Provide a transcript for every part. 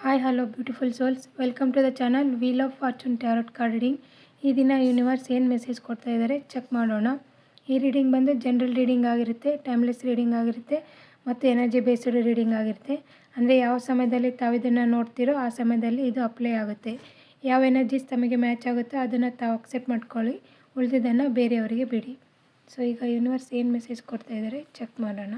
Hi hello beautiful souls, welcome to the channel wheel of fortune tarot card reading. ಈ ದಿನ universe ಏನು message ಕೊಡ್ತಾ ಇದ್ದಾರೆ check ಮಾಡೋಣ. ಈ ರೀಡಿಂಗ್ ಬಂದು ಜನರಲ್ ರೀಡಿಂಗ್ ಆಗಿರುತ್ತೆ, ಟೈಮ್ಲೆಸ್ ರೀಡಿಂಗ್ ಆಗಿರುತ್ತೆ ಮತ್ತು ಎನರ್ಜಿ ಬೇಸ್ಡ್ ರೀಡಿಂಗ್ ಆಗಿರುತ್ತೆ. ಅಂದರೆ ಯಾವ ಸಮಯದಲ್ಲಿ ತಾವು ಇದನ್ನು ನೋಡ್ತೀರೋ ಆ ಸಮಯದಲ್ಲಿ ಇದು ಅಪ್ಲೈ ಆಗುತ್ತೆ. ಯಾವ ಎನರ್ಜೀಸ್ ತಮಗೆ ಮ್ಯಾಚ್ ಆಗುತ್ತೋ ಅದನ್ನು ತಾವು ಅಕ್ಸೆಪ್ಟ್ ಮಾಡ್ಕೊಳ್ಳಿ, ಉಳಿದಿದ್ದನ್ನು ಬೇರೆಯವರಿಗೆ ಬಿಡಿ. ಸೊ ಈಗ ಯೂನಿವರ್ಸ್ ಏನು ಮೆಸೇಜ್ ಕೊಡ್ತಾ ಇದ್ದಾರೆ ಚೆಕ್ ಮಾಡೋಣ.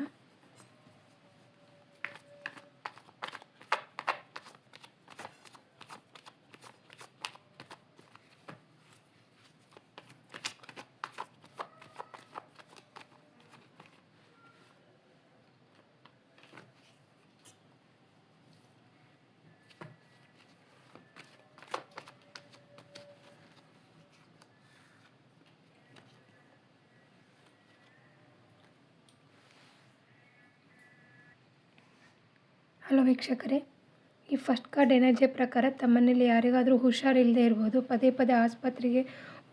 ಹಲೋ ವೀಕ್ಷಕರೇ, ಈ ಫಸ್ಟ್ ಕಾರ್ಡ್ ಎನರ್ಜಿ ಪ್ರಕಾರ ತಮ್ಮನೇಲಿ ಯಾರಿಗಾದರೂ ಹುಷಾರಿಲ್ಲದೆ ಇರ್ಬೋದು, ಪದೇ ಪದೇ ಆಸ್ಪತ್ರೆಗೆ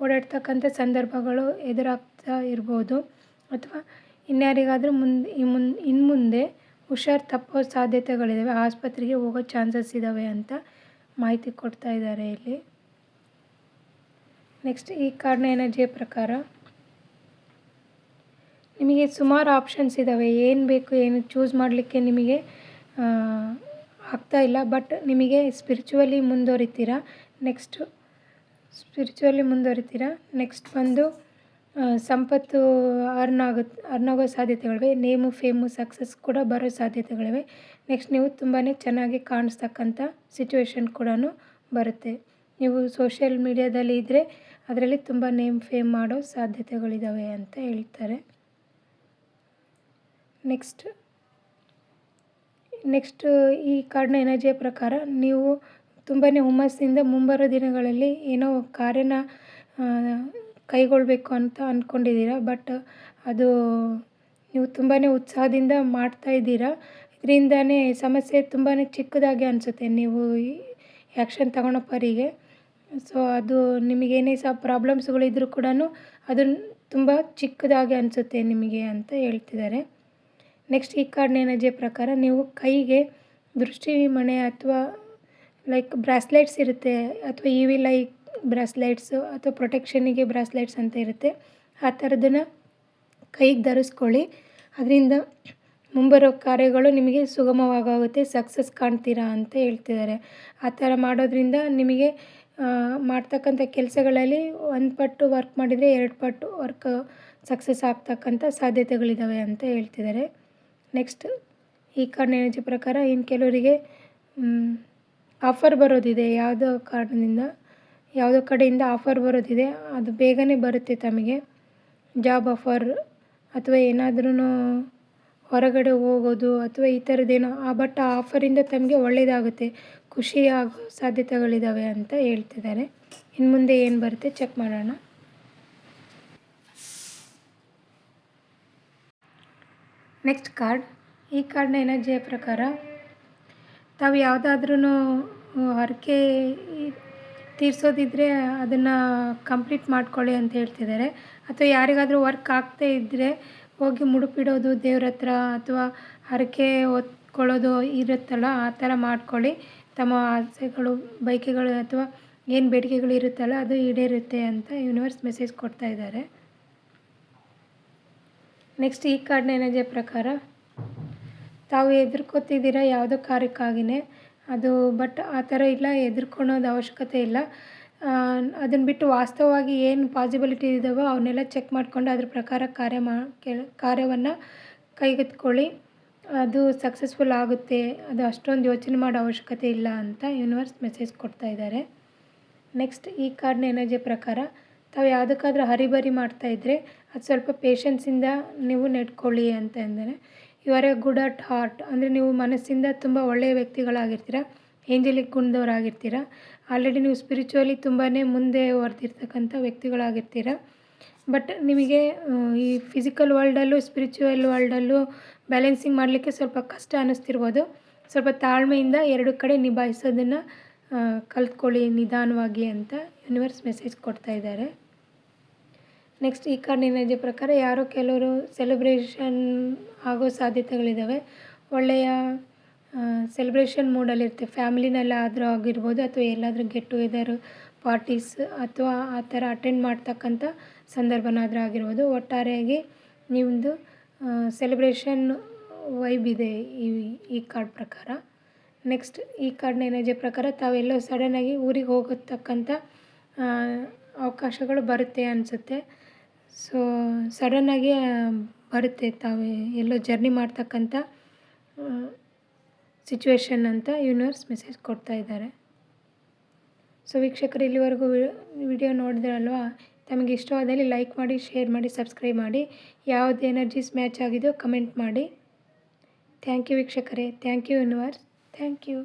ಓಡಾಡ್ತಕ್ಕಂಥ ಸಂದರ್ಭಗಳು ಎದುರಾಗ್ತಾ ಇರ್ಬೋದು, ಅಥವಾ ಇನ್ಯಾರಿಗಾದರೂ ಇನ್ನು ಮುಂದೆ ಹುಷಾರು ತಪ್ಪೋ ಸಾಧ್ಯತೆಗಳಿದ್ದಾವೆ, ಆಸ್ಪತ್ರೆಗೆ ಹೋಗೋ ಚಾನ್ಸಸ್ ಇದ್ದಾವೆ ಅಂತ ಮಾಹಿತಿ ಕೊಡ್ತಾ ಇದ್ದಾರೆ ಇಲ್ಲಿ. ನೆಕ್ಸ್ಟ್ ಈ ಕಾರ್ಡ್ನ ಎನರ್ಜಿಯ ಪ್ರಕಾರ ನಿಮಗೆ ಸುಮಾರು ಆಪ್ಷನ್ಸ್ ಇದ್ದಾವೆ, ಏನು ಬೇಕು ಏನು ಚೂಸ್ ಮಾಡಲಿಕ್ಕೆ ನಿಮಗೆ ಆಗ್ತಾ ಇಲ್ಲ. ಬಟ್ ನಿಮಗೆ ಸ್ಪಿರಿಚುವಲಿ ಮುಂದುವರಿತೀರಾ. ನೆಕ್ಸ್ಟ್ ಬಂದು ಸಂಪತ್ತು ಅರ್ನಾಗೋ ಸಾಧ್ಯತೆಗಳಿವೆ. ನೇಮು ಫೇಮು ಸಕ್ಸಸ್ ಕೂಡ ಬರೋ ಸಾಧ್ಯತೆಗಳಿವೆ. ನೆಕ್ಸ್ಟ್ ನೀವು ತುಂಬಾ ಚೆನ್ನಾಗಿ ಕಾಣಿಸ್ತಕ್ಕಂಥ ಸಿಚುವೇಶನ್ ಕೂಡ ಬರುತ್ತೆ. ನೀವು ಸೋಷಿಯಲ್ ಮೀಡಿಯಾದಲ್ಲಿ ಇದ್ದರೆ ಅದರಲ್ಲಿ ತುಂಬ ನೇಮ್ ಫೇಮ್ ಮಾಡೋ ಸಾಧ್ಯತೆಗಳಿದ್ದಾವೆ ಅಂತ ಹೇಳ್ತಾರೆ. ನೆಕ್ಸ್ಟ್ ಈ ಕಾರ್ಡ್ನ ಎನರ್ಜಿಯ ಪ್ರಕಾರ ನೀವು ತುಂಬಾ ಹುಮ್ಮಸ್ಸಿಂದ ಮುಂಬರೋ ದಿನಗಳಲ್ಲಿ ಏನೋ ಕಾರ್ಯನ ಕೈಗೊಳ್ಳಬೇಕು ಅಂತ ಅಂದ್ಕೊಂಡಿದ್ದೀರಾ. ಬಟ್ ಅದು ನೀವು ತುಂಬಾ ಉತ್ಸಾಹದಿಂದ ಮಾಡ್ತಾಯಿದ್ದೀರಾ. ಇದರಿಂದನೇ ಸಮಸ್ಯೆ ತುಂಬಾ ಚಿಕ್ಕದಾಗಿ ಅನಿಸುತ್ತೆ ನೀವು ಈ ಆ್ಯಕ್ಷನ್ ತಗೊಳ್ಳೋ ಪರಿಗೆ. ಸೊ ಅದು ನಿಮಗೇನೇ ಸಹ ಪ್ರಾಬ್ಲಮ್ಸ್ಗಳಿದ್ರೂ ಕೂಡ ಅದನ್ನು ತುಂಬ ಚಿಕ್ಕದಾಗಿ ಅನಿಸುತ್ತೆ ನಿಮಗೆ ಅಂತ ಹೇಳ್ತಿದ್ದಾರೆ. ನೆಕ್ಸ್ಟ್ ಈ ಕಾರ್ಡ್ನ ಎನರ್ಜಿಯ ಪ್ರಕಾರ ನೀವು ಕೈಗೆ ದೃಷ್ಟಿ ಮಣೆ ಅಥವಾ ಲೈಕ್ ಬ್ರಾಸ್ಲೆಟ್ಸ್ ಇರುತ್ತೆ, ಅಥವಾ ಇವಿಲ್ ಐ ಬ್ರಾಸ್ಲೆಟ್ಸು ಅಥವಾ ಪ್ರೊಟೆಕ್ಷನಿಗೆ ಬ್ರಾಸ್ಲೆಟ್ಸ್ ಅಂತ ಇರುತ್ತೆ, ಆ ಥರದನ್ನು ಕೈಗೆ ಧರಿಸ್ಕೊಳ್ಳಿ. ಅದರಿಂದ ಮುಂಬರೋ ಕಾರ್ಯಗಳು ನಿಮಗೆ ಸುಗಮವಾಗುತ್ತೆ, ಸಕ್ಸಸ್ ಕಾಣ್ತೀರಾ ಅಂತ ಹೇಳ್ತಿದ್ದಾರೆ. ಆ ಥರ ಮಾಡೋದ್ರಿಂದ ನಿಮಗೆ ಮಾಡ್ತಕ್ಕಂಥ ಕೆಲಸಗಳಲ್ಲಿ 1 ಪಟ್ಟು ವರ್ಕ್ ಮಾಡಿದರೆ 2 ಪಟ್ಟು ವರ್ಕ್ ಸಕ್ಸಸ್ ಆಗ್ತಕ್ಕಂಥ ಸಾಧ್ಯತೆಗಳಿದ್ದಾವೆ ಅಂತ ಹೇಳ್ತಿದ್ದಾರೆ. ನೆಕ್ಸ್ಟ್ ಈ ಕಾರ್ಡ್ನ ಎನರ್ಜಿ ಪ್ರಕಾರ ಇನ್ನು ಕೆಲವರಿಗೆ ಆಫರ್ ಬರೋದಿದೆ, ಯಾವುದೋ ಕಡೆಯಿಂದ ಆಫರ್ ಬರೋದಿದೆ, ಅದು ಬೇಗನೆ ಬರುತ್ತೆ ತಮಗೆ. ಜಾಬ್ ಆಫರ್ ಅಥವಾ ಏನಾದ್ರೂ ಹೊರಗಡೆ ಹೋಗೋದು ಅಥವಾ ಈ ಥರದ್ದೇನೋ, ಬಟ್ ಆ ಆಫರಿಂದ ತಮಗೆ ಒಳ್ಳೆಯದಾಗುತ್ತೆ, ಖುಷಿಯಾಗೋ ಸಾಧ್ಯತೆಗಳಿದ್ದಾವೆ ಅಂತ ಹೇಳ್ತಿದ್ದಾರೆ. ಇನ್ನು ಮುಂದೆ ಏನು ಬರುತ್ತೆ ಚೆಕ್ ಮಾಡೋಣ. ನೆಕ್ಸ್ಟ್ ಕಾರ್ಡ್, ಈ ಕಾರ್ಡ್ನ ಎನರ್ಜಿಯ ಪ್ರಕಾರ ತಾವು ಯಾವುದಾದ್ರೂ ಹರಕೆ ತೀರಿಸೋದಿದ್ದರೆ ಅದನ್ನು ಕಂಪ್ಲೀಟ್ ಮಾಡ್ಕೊಳ್ಳಿ ಅಂತ ಹೇಳ್ತಿದ್ದಾರೆ. ಅಥವಾ ಯಾರಿಗಾದರೂ ವರ್ಕ್ ಆಗ್ತಾ ಇದ್ದರೆ ಹೋಗಿ ಮುಡುಪಿಡೋದು ದೇವ್ರ ಹತ್ರ, ಅಥವಾ ಹರಕೆ ಹೊತ್ಕೊಳ್ಳೋದು ಇರುತ್ತಲ್ಲ ಆ ಥರ ಮಾಡ್ಕೊಳ್ಳಿ. ತಮ್ಮ ಆಸೆಗಳು ಬಯಕೆಗಳು ಅಥವಾ ಏನು ಬೇಡಿಕೆಗಳು ಇರುತ್ತಲ್ಲ ಅದು ಈಡೇರುತ್ತೆ ಅಂತ ಯೂನಿವರ್ಸ್ ಮೆಸೇಜ್ ಕೊಡ್ತಾ ಇದ್ದಾರೆ. ನೆಕ್ಸ್ಟ್ ಈ ಕಾರ್ಡ್ನ ಎನರ್ಜಿಯ ಪ್ರಕಾರ ತಾವು ಹೆದರ್ಕೋತಿದ್ದೀರ ಯಾವುದೋ ಕಾರ್ಯಕ್ಕಾಗಿಯೇ ಅದು, ಬಟ್ ಆ ಥರ ಇಲ್ಲ, ಹೆದರ್ಕೊಳ್ಳೋದು ಅವಶ್ಯಕತೆ ಇಲ್ಲ. ಅದನ್ನು ಬಿಟ್ಟು ವಾಸ್ತವವಾಗಿ ಏನು ಪಾಸಿಬಿಲಿಟಿ ಇದ್ದಾವೋ ಅವನ್ನೆಲ್ಲ ಚೆಕ್ ಮಾಡಿಕೊಂಡು ಅದ್ರ ಪ್ರಕಾರ ಕಾರ್ಯವನ್ನು ಕೈಗೆತ್ತಿಕೊಳ್ಳಿ, ಅದು ಸಕ್ಸಸ್ಫುಲ್ ಆಗುತ್ತೆ. ಅದು ಅಷ್ಟೊಂದು ಯೋಚನೆ ಮಾಡೋ ಅವಶ್ಯಕತೆ ಇಲ್ಲ ಅಂತ ಯೂನಿವರ್ಸ್ ಮೆಸೇಜ್ ಕೊಡ್ತಾ ಇದ್ದಾರೆ. ನೆಕ್ಸ್ಟ್ ಈ ಕಾರ್ಡ್ನ ಎನರ್ಜಿ ಪ್ರಕಾರ ತಾವು ಯಾವುದಕ್ಕಾದ್ರೂ ಹರಿಬರಿ ಮಾಡ್ತಾಯಿದ್ರೆ ಅದು ಸ್ವಲ್ಪ ಪೇಷನ್ಸಿಂದ ನೀವು ನಡ್ಕೊಳ್ಳಿ ಅಂತ ಇದ್ದಾರೆ. You are a good at heart, ಅಂದರೆ ನೀವು ಮನಸ್ಸಿಂದ ತುಂಬ ಒಳ್ಳೆಯ ವ್ಯಕ್ತಿಗಳಾಗಿರ್ತೀರ, ಏಂಜಲಿಕ್ ಗುಣದವರಾಗಿರ್ತೀರ. ಆಲ್ರೆಡಿ ನೀವು ಸ್ಪಿರಿಚುವಲಿ ತುಂಬಾ ಮುಂದೆ ಹೊರತಿರ್ತಕ್ಕಂಥ ವ್ಯಕ್ತಿಗಳಾಗಿರ್ತೀರ. ಬಟ್ ನಿಮಗೆ ಈ ಫಿಸಿಕಲ್ ವರ್ಲ್ಡಲ್ಲೂ ಸ್ಪಿರಿಚುವಲ್ ವರ್ಲ್ಡಲ್ಲೂ ಬ್ಯಾಲೆನ್ಸಿಂಗ್ ಮಾಡಲಿಕ್ಕೆ ಸ್ವಲ್ಪ ಕಷ್ಟ ಅನ್ನಿಸ್ತಿರ್ಬೋದು. ಸ್ವಲ್ಪ ತಾಳ್ಮೆಯಿಂದ 2 ಕಡೆ ನಿಭಾಯಿಸೋದನ್ನು ಕಲ್ತ್ಕೊಳ್ಳಿ ನಿಧಾನವಾಗಿ ಅಂತ ಯೂನಿವರ್ಸ್ ಮೆಸೇಜ್ ಕೊಡ್ತಾ ಇದ್ದಾರೆ. ನೆಕ್ಸ್ಟ್ ಈ ಕಾರ್ಡ್ ಎನರ್ಜಿ ಪ್ರಕಾರ ಯಾರೋ ಕೆಲವರು ಸೆಲೆಬ್ರೇಷನ್ ಆಗೋ ಸಾಧ್ಯತೆಗಳಿದ್ದಾವೆ. ಒಳ್ಳೆಯ ಸೆಲೆಬ್ರೇಷನ್ ಮೂಡಲ್ಲಿರುತ್ತೆ. ಫ್ಯಾಮಿಲಿನಲ್ಲಾದರೂ ಆಗಿರ್ಬೋದು ಅಥವಾ ಎಲ್ಲಾದರೂ ಗೆಟ್ ಟುಗೆದರು ಪಾರ್ಟೀಸ್ ಅಥವಾ ಆ ಥರ ಅಟೆಂಡ್ ಮಾಡ್ತಕ್ಕಂಥ ಸಂದರ್ಭನಾದರೂ ಆಗಿರ್ಬೋದು. ಒಟ್ಟಾರೆಯಾಗಿ ನಿಮ್ಮದು ಸೆಲೆಬ್ರೇಷನ್ ವೈಬ್ ಇದೆ ಈ ಕಾರ್ಡ್ ಪ್ರಕಾರ. ನೆಕ್ಸ್ಟ್ ಈ ಕಾರ್ಡ್ನ ಎನರ್ಜಿ ಪ್ರಕಾರ ತಾವೆಲ್ಲೋ ಸಡನ್ನಾಗಿ ಊರಿಗೆ ಹೋಗತಕ್ಕಂಥ ಅವಕಾಶಗಳು ಬರುತ್ತೆ ಅನಿಸುತ್ತೆ. ಸೊ ಸಡನ್ನಾಗಿ ಬರುತ್ತೆ, ತಾವು ಎಲ್ಲೋ ಜರ್ನಿ ಮಾಡ್ತಕ್ಕಂಥ ಸಿಚುವೇಶನ್ ಅಂತ ಯೂನಿವರ್ಸ್ ಮೆಸೇಜ್ ಕೊಡ್ತಾ ಇದ್ದಾರೆ. ಸೊ ವೀಕ್ಷಕರು, ಇಲ್ಲಿವರೆಗೂ ವಿಡಿಯೋ ನೋಡಿದ್ರಲ್ವಾ? ತಮಗೆ ಇಷ್ಟವಾದಲ್ಲಿ ಲೈಕ್ ಮಾಡಿ, ಶೇರ್ ಮಾಡಿ, ಸಬ್ಸ್ಕ್ರೈಬ್ ಮಾಡಿ. ಯಾವುದು ಎನರ್ಜೀಸ್ ಮ್ಯಾಚ್ ಆಗಿದೆಯೋ ಕಮೆಂಟ್ ಮಾಡಿ. ಥ್ಯಾಂಕ್ ಯು ವೀಕ್ಷಕರೇ. Thank you universe. Thank you.